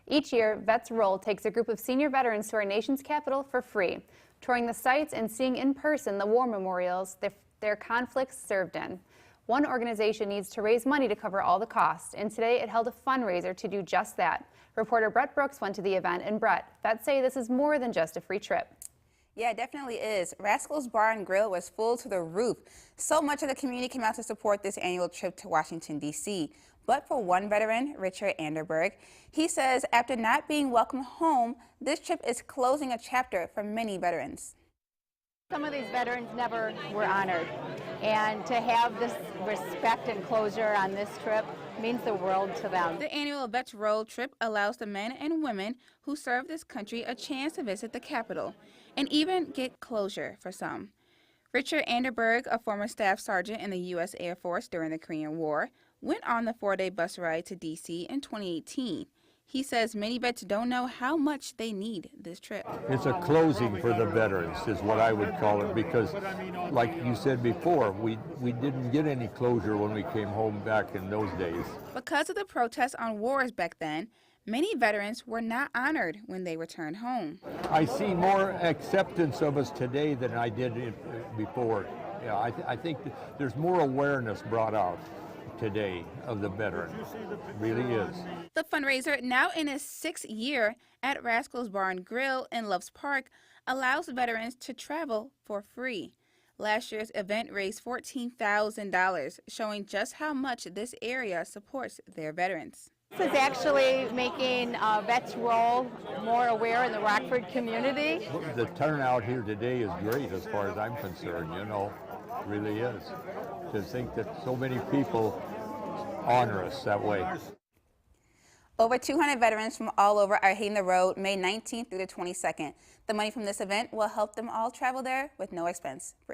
Each year, Vets Roll takes a group of senior veterans to our nation's capital for free, touring the sites and seeing in person the war memorials their conflicts served in. One organization needs to raise money to cover all the costs, and today it held a fundraiser to do just that. Reporter Brett Brooks went to the event, and Brett, vets say this is more than just a free trip. Yeah, it definitely is. Rascals Bar and Grill was full to the roof. So much of the community came out to support this annual trip to Washington, D.C. But for one veteran, Richard Anderberg, he says after not being welcomed home, this trip is closing a chapter for many veterans. Some of these veterans never were honored, and to have this respect and closure on this trip means the world to them. The annual Vets Roll trip allows the men and women who serve this country a chance to visit the Capitol and even get closure for some. Richard Anderberg, a former staff sergeant in the U.S. Air Force during the Korean War, went on the 4-day bus ride to D.C. in 2018. He says many vets don't know how much they need this trip. It's a closing for the veterans is what I would call it, because like you said before, we didn't get any closure when we came home back in those days. Because of the protests on wars back then, many veterans were not honored when they returned home. I see more acceptance of us today than I did before. Yeah, I think that there's more awareness brought out today of the veteran. It really is. The fundraiser, now in its 6th year at Rascals Bar and Grill in Loves Park, allows veterans to travel for free. Last year's event raised $14,000, showing just how much this area supports their veterans. This is actually making Vets Roll more aware in the Rockford community. The turnout here today is great as far as I'm concerned, you know, it really is. To think that so many people honor us that way. Over 200 veterans from all over are hitting the road May 19th through the 22nd. The money from this event will help them all travel there with no expense. Brittany.